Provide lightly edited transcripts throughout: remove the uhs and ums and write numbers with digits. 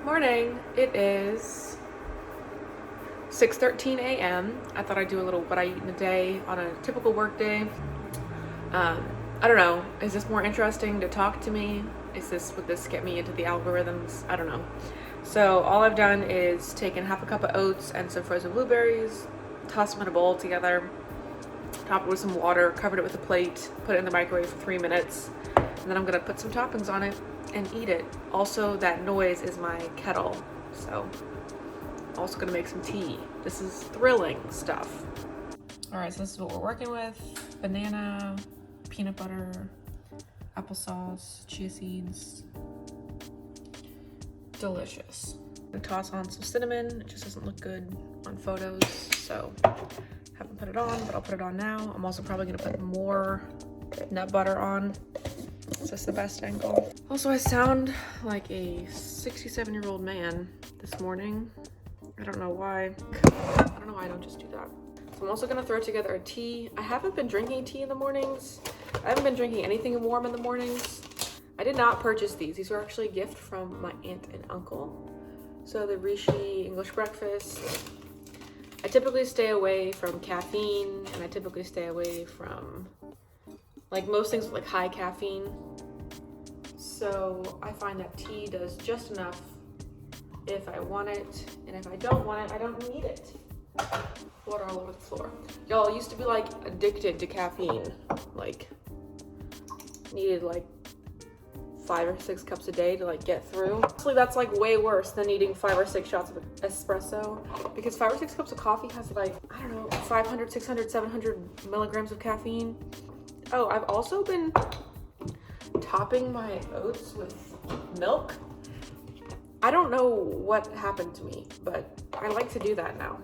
Morning. It is 6:13 a.m. I thought I'd do a little what I eat in a day on a typical work day. I don't know. Is this more interesting to talk to me? Would this get me into the algorithms? I don't know. So all I've done is taken half a cup of oats and some frozen blueberries, tossed them in a bowl together, topped it with some water, covered it with a plate, put it in the microwave for 3 minutes, and then I'm gonna put some toppings on it and eat it. Also, that noise is my kettle, so I'm also gonna make some tea. This is thrilling stuff. All right, so this is what we're working with: banana, peanut butter, applesauce, chia seeds. Delicious. I'm gonna toss on some cinnamon. It just doesn't look good on photos, so haven't put it on, but I'll put it on now. I'm also probably gonna put more nut butter on. Is this the best angle? Also, I sound like a 67-year-old man this morning. I don't know why. I don't know why I don't just do that. So I'm also gonna throw together a tea. I haven't been drinking tea in the mornings. I haven't been drinking anything warm in the mornings. I did not purchase these. These were actually a gift from my aunt and uncle. So the Rishi English breakfast. I typically stay away from caffeine, and I typically stay away from like most things with like high caffeine. So I find that tea does just enough if I want it, and if I don't want it, I don't need it. Water all over the floor. Y'all, I used to be like addicted to caffeine. Like needed like 5 or 6 cups a day to like get through. Honestly, that's like way worse than eating 5 or 6 shots of espresso, because 5 or 6 cups of coffee has like, I don't know, 500, 600, 700 milligrams of caffeine. Oh, I've also been topping my oats with milk. I don't know what happened to me, but I like to do that now.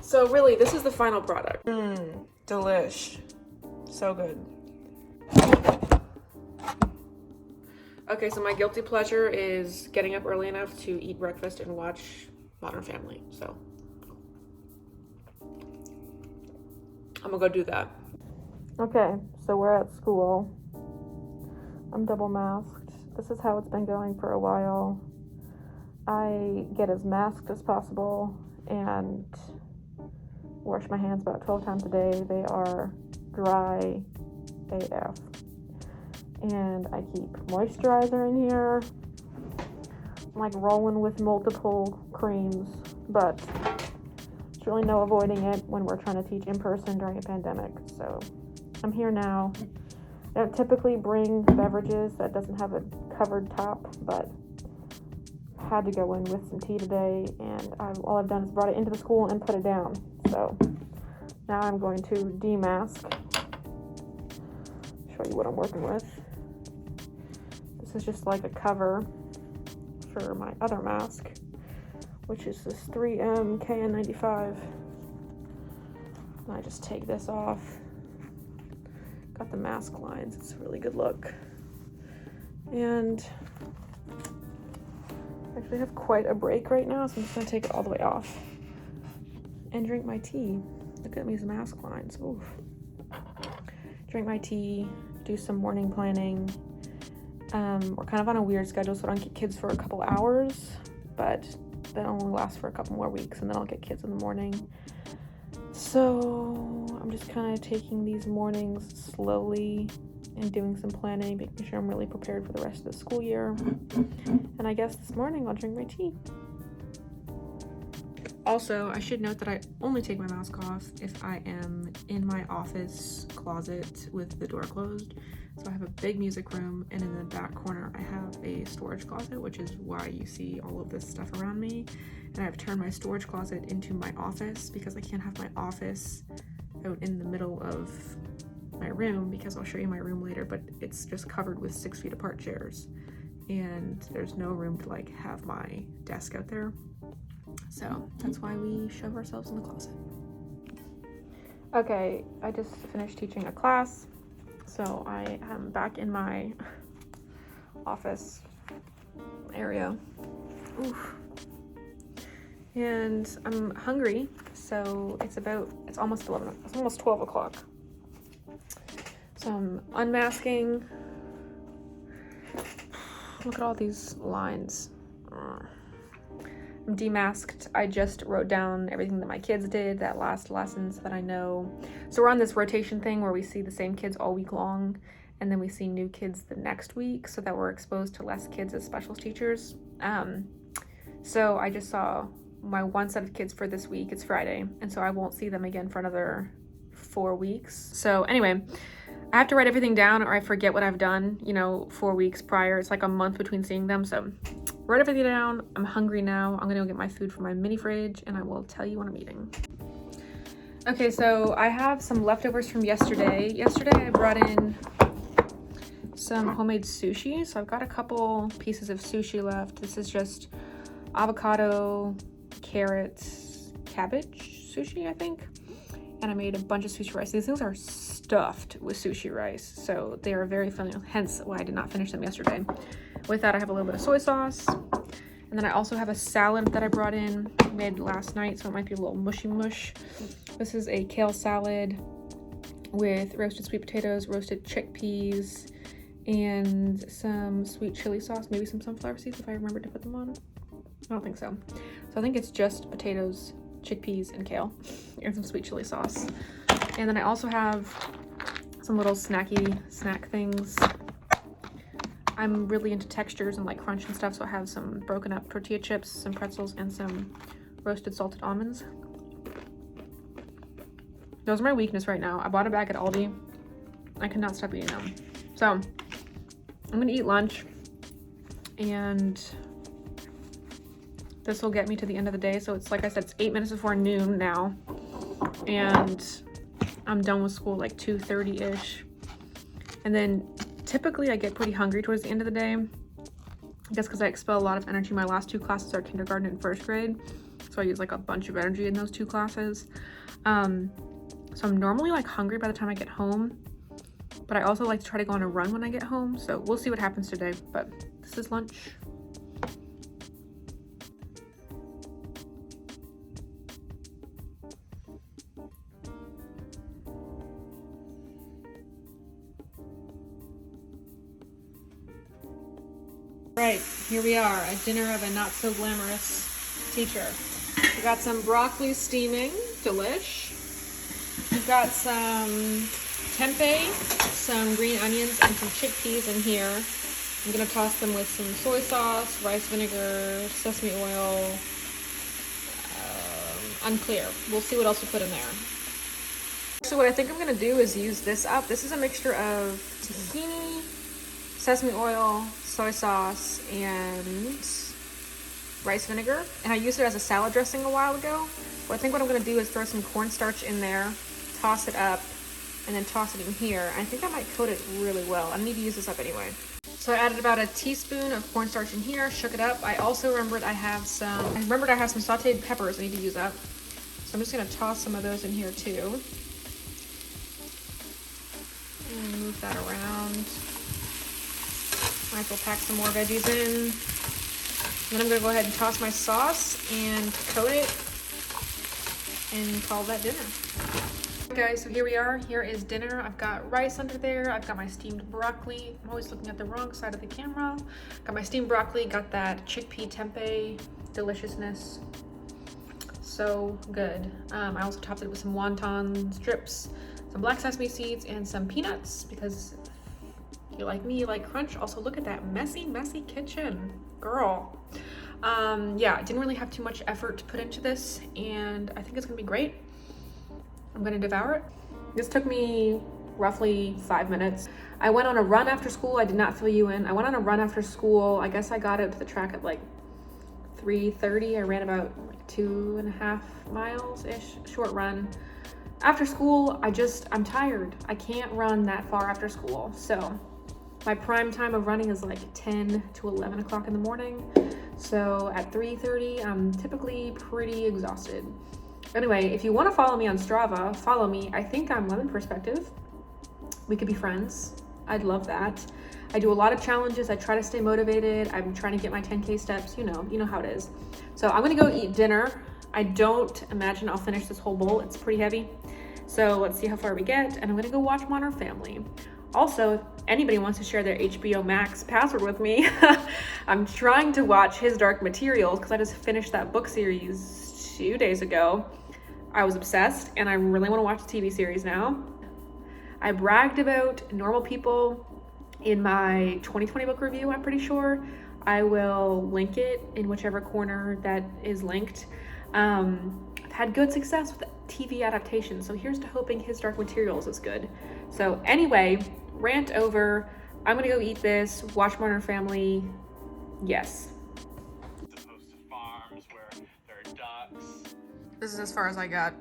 So really, this is the final product. Delish. So good. Okay, so my guilty pleasure is getting up early enough to eat breakfast and watch Modern Family. So I'm gonna go do that. Okay, so we're at school. I'm double masked. This is how it's been going for a while. I get as masked as possible and wash my hands about 12 times a day. They are dry AF. And I keep moisturizer in here. I'm like rolling with multiple creams, but there's really no avoiding it when we're trying to teach in person during a pandemic. So I'm here now. I don't typically bring beverages that doesn't have a covered top, but had to go in with some tea today, and all I've done is brought it into the school and put it down. So now I'm going to demask. Show you what I'm working with. This is just like a cover for my other mask, which is this 3M KN95. And I just take this off. Got the mask lines. It's a really good look. And I actually have quite a break right now, so I'm just gonna take it all the way off and drink my tea. Look at these mask lines. Oof. Drink my tea, do some morning planning. We're kind of on a weird schedule, so I don't get kids for a couple hours, but that only lasts for a couple more weeks, and then I'll get kids in the morning. So I'm just kind of taking these mornings slowly and doing some planning, making sure I'm really prepared for the rest of the school year. And I guess this morning I'll drink my tea. Also, I should note that I only take my mask off if I am in my office closet with the door closed. So I have a big music room, and in the back corner I have a storage closet, which is why you see all of this stuff around me. And I've turned my storage closet into my office because I can't have my office out in the middle of my room, because I'll show you my room later, but it's just covered with 6 feet apart chairs, and there's no room to like have my desk out there. So that's why we shove ourselves in the closet. Okay, I just finished teaching a class, so I am back in my office area. Oof. And I'm hungry, so it's almost 12 o'clock. So I'm unmasking. Look at all these lines I'm demasked. I just wrote down everything that my kids did, that last lessons that I know. So we're on this rotation thing where we see the same kids all week long, and then we see new kids the next week so that we're exposed to less kids as special teachers. So I just saw my one set of kids for this week. It's Friday, and so I won't see them again for another 4 weeks. So anyway, I have to write everything down or I forget what I've done, 4 weeks prior. It's like a month between seeing them. So write everything down. I'm hungry now. I'm gonna go get my food from my mini fridge and I will tell you when I'm eating. Okay, so I have some leftovers from yesterday. Yesterday I brought in some homemade sushi. So I've got a couple pieces of sushi left. This is just avocado, carrots, cabbage sushi, I think. And I made a bunch of sushi rice. These things are stuffed with sushi rice, so they are very filling, hence why I did not finish them yesterday. With that, I have a little bit of soy sauce. And then I also have a salad that I brought in, made last night, so it might be a little mushy mush. This is a kale salad with roasted sweet potatoes, roasted chickpeas, and some sweet chili sauce, maybe some sunflower seeds if I remember to put them on. I don't think so. So I think it's just potatoes, chickpeas, and kale, and some sweet chili sauce. And then I also have some little snack things. I'm really into textures and like crunch and stuff, so I have some broken up tortilla chips, some pretzels, and some roasted salted almonds. Those are my weakness right now. I bought a bag at Aldi. I cannot stop eating them. So I'm gonna eat lunch, and this will get me to the end of the day. So it's like I said, it's 8 minutes before noon now, and I'm done with school like 2:30-ish. And then typically I get pretty hungry towards the end of the day. I guess because I expel a lot of energy. My last 2 classes are kindergarten and first grade, so I use like a bunch of energy in those 2 classes. So I'm normally like hungry by the time I get home, but I also like to try to go on a run when I get home. So we'll see what happens today, but this is lunch. Right, here we are at dinner of a not so glamorous teacher. We got some broccoli steaming, delish. We've got some tempeh, some green onions, and some chickpeas in here. I'm gonna toss them with some soy sauce, rice vinegar, sesame oil, unclear. We'll see what else we put in there. So what I think I'm gonna do is use this up. This is a mixture of tahini, sesame oil, soy sauce, and rice vinegar. And I used it as a salad dressing a while ago. But I think what I'm gonna do is throw some cornstarch in there, toss it up, and then toss it in here. I think that might coat it really well. I need to use this up anyway. So I added about a teaspoon of cornstarch in here, shook it up. I also remembered I have some sauteed peppers I need to use up. So I'm just gonna toss some of those in here too. And move that around. Might as well pack some more veggies in. Then I'm gonna go ahead and toss my sauce and coat it and call that dinner. Okay, guys, so here we are. Here is dinner. I've got rice under there. I've got my steamed broccoli. I'm always looking at the wrong side of the camera. Got my steamed broccoli, got that chickpea tempeh deliciousness. So good. I also topped it with some wonton strips, some black sesame seeds, and some peanuts because you like me, you like crunch. Also, look at that messy kitchen, girl. Yeah, didn't really have too much effort to put into this, and I think it's gonna be great. I'm gonna devour it. This took me roughly 5 minutes. I went on a run after school. I did not fill you in. I went on a run after school. I guess I got out to the track at like 3:30. I ran about 2.5 miles-ish, short run. After school, I'm tired. I can't run that far after school. So my prime time of running is like 10 to 11 o'clock in the morning. So at 3:30, I'm typically pretty exhausted. Anyway, if you want to follow me on Strava, follow me. I think I'm Lemon Perspective. We could be friends. I'd love that. I do a lot of challenges. I try to stay motivated. I'm trying to get my 10K steps. You know how it is. So I'm gonna go eat dinner. I don't imagine I'll finish this whole bowl. It's pretty heavy. So let's see how far we get. And I'm gonna go watch Modern Family. Also, if anybody wants to share their HBO Max password with me, I'm trying to watch His Dark Materials because I just finished that book series 2 days ago. I was obsessed and I really want to watch the TV series now. I bragged about Normal People in my 2020 book review, I'm pretty sure. I will link it in whichever corner that is linked. I've had good success with TV adaptations, so here's to hoping His Dark Materials is good. So anyway, rant over. I'm gonna go eat this, watch Modern Family. Yes. As opposed to farms where there are ducks. This is as far as I got.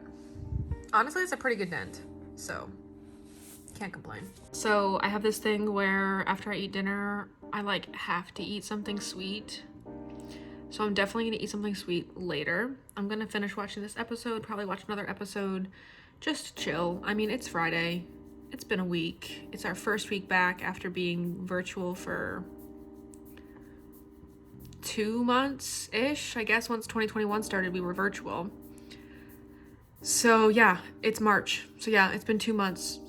Honestly, it's a pretty good dent, so can't complain. So I have this thing where after I eat dinner, I like have to eat something sweet. So I'm definitely gonna eat something sweet later. I'm gonna finish watching this episode, probably watch another episode, just to chill. I mean, it's Friday. It's been a week. It's our first week back after being virtual for 2 months-ish. I guess once 2021 started, we were virtual. So yeah, it's March. So yeah, it's been 2 months.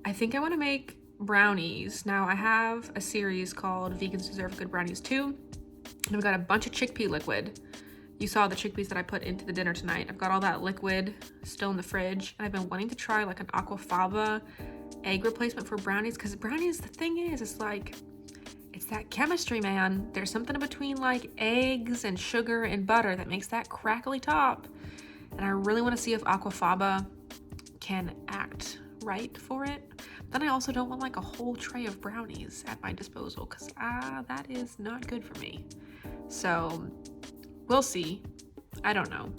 I think I want to make brownies. Now I have a series called Vegans Deserve Good Brownies 2. And I've got a bunch of chickpea liquid. You saw the chickpeas that I put into the dinner tonight. I've got all that liquid still in the fridge. And I've been wanting to try like an aquafaba egg replacement for brownies. Because brownies, the thing is, it's like, it's that chemistry, man. There's something in between like eggs and sugar and butter that makes that crackly top. And I really want to see if aquafaba can act right for it. Then I also don't want like a whole tray of brownies at my disposal because that is not good for me. So we'll see. I don't know.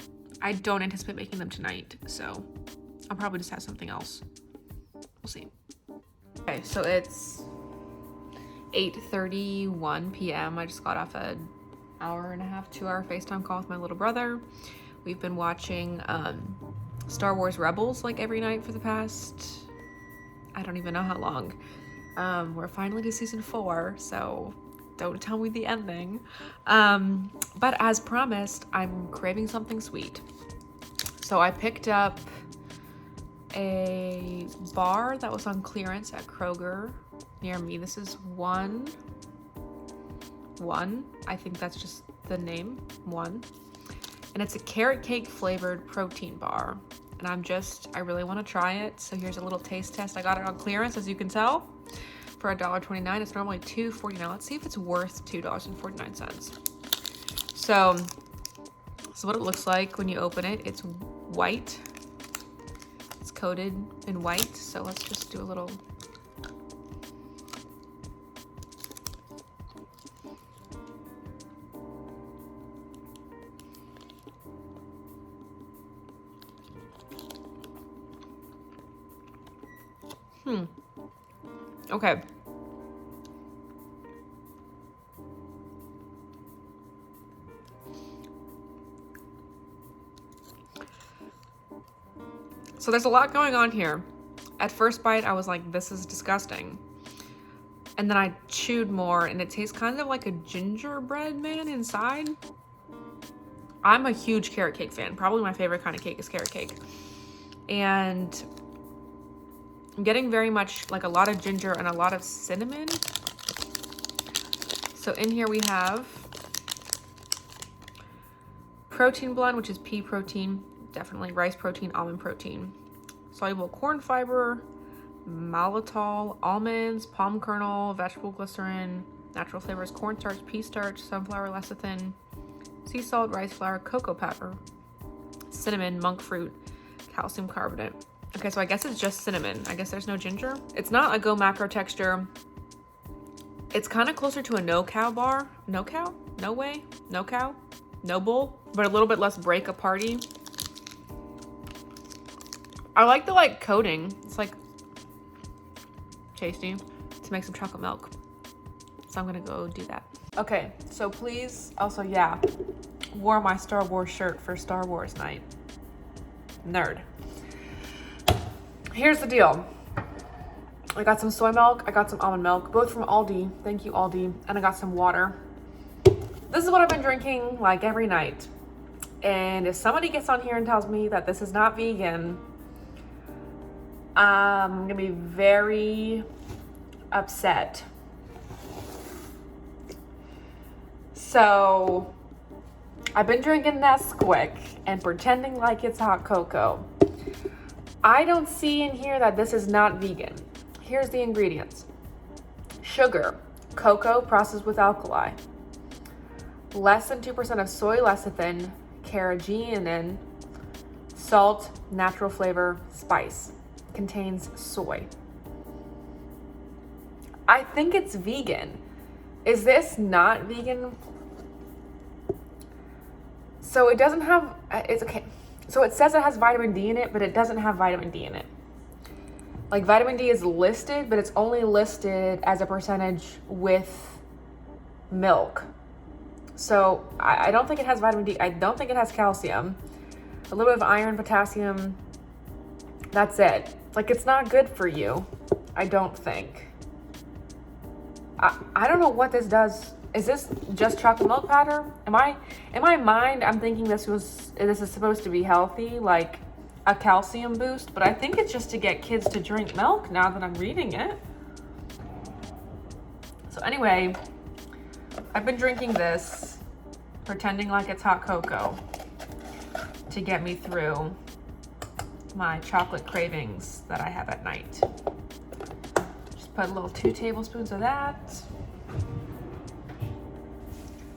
I don't anticipate making them tonight, so I'll probably just have something else. We'll see. Okay, so it's 8:31 p.m. I just got off an hour and a half, 2-hour FaceTime call with my little brother. We've been watching Star Wars Rebels like every night for the past, I don't even know how long. We're finally to season 4, so don't tell me the ending. But as promised, I'm craving something sweet. So I picked up a bar that was on clearance at Kroger near me. This is one. I think that's just the name, one. And it's a carrot cake flavored protein bar. And I really want to try it. So here's a little taste test. I got it on clearance, as you can tell, for $1.29. It's normally $2.49. Let's see if it's worth $2.49. So what it looks like when you open it. It's white. It's coated in white. So let's just do a little. Okay. So there's a lot going on here. At first bite, I was like, this is disgusting. And then I chewed more and it tastes kind of like a gingerbread man inside. I'm a huge carrot cake fan. Probably my favorite kind of cake is carrot cake. And I'm getting very much like a lot of ginger and a lot of cinnamon. So in here we have protein blend, which is pea protein, definitely rice protein, almond protein, soluble corn fiber, maltitol, almonds, palm kernel, vegetable glycerin, natural flavors, cornstarch, pea starch, sunflower lecithin, sea salt, rice flour, cocoa powder, cinnamon, monk fruit, calcium carbonate. Okay, so I guess it's just cinnamon. I guess there's no ginger. It's not a Go Macro texture. It's kind of closer to a No Cow bar. No Cow? No Way? No Cow? No Bull? But a little bit less break a party. I like the coating. It's like tasty. To make some chocolate milk. So I'm gonna go do that. Okay, so please, also yeah, wore my Star Wars shirt for Star Wars night. Nerd. Here's the deal. I got some soy milk, I got some almond milk, both from Aldi. Thank you, Aldi. And I got some water. This is what I've been drinking like every night. And if somebody gets on here and tells me that this is not vegan, I'm gonna be very upset. So I've been drinking Nesquik and pretending like it's hot cocoa. I don't see in here that this is not vegan. Here's the ingredients. Sugar, cocoa processed with alkali, less than 2% of soy lecithin, carrageenan, salt, natural flavor, spice. Contains soy. I think it's vegan. Is this not vegan? So it doesn't have, it's okay. So it says it has vitamin D in it, but it doesn't have vitamin D in it. Like vitamin D is listed, but it's only listed as a percentage with milk. So I don't think it has vitamin D. I don't think it has calcium. A little bit of iron, potassium. That's it. Like it's not good for you. I don't think. I don't know what this does. Is this just chocolate milk powder? In my mind, I'm thinking this is supposed to be healthy, like a calcium boost, but I think it's just to get kids to drink milk now that I'm reading it. So anyway, I've been drinking this, pretending like it's hot cocoa to get me through my chocolate cravings that I have at night. Just put a little 2 tablespoons of that.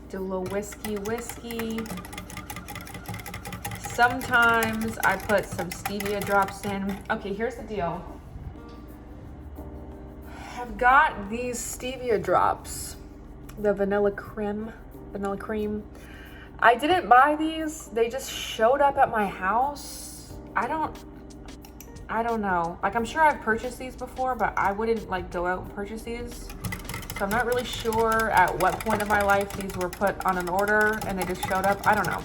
Do a little whiskey. Sometimes I put some stevia drops in. Okay, here's the deal. I've got these stevia drops, the vanilla cream. I didn't buy these. They just showed up at my house. I don't know. Like I'm sure I've purchased these before, but I wouldn't like go out and purchase these. So I'm not really sure at what point of my life these were put on an order and they just showed up. I don't know.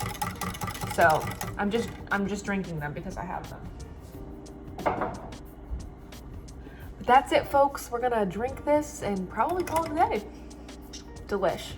So I'm just drinking them because I have them. But that's it, folks. We're gonna drink this and probably call it a day. Delish.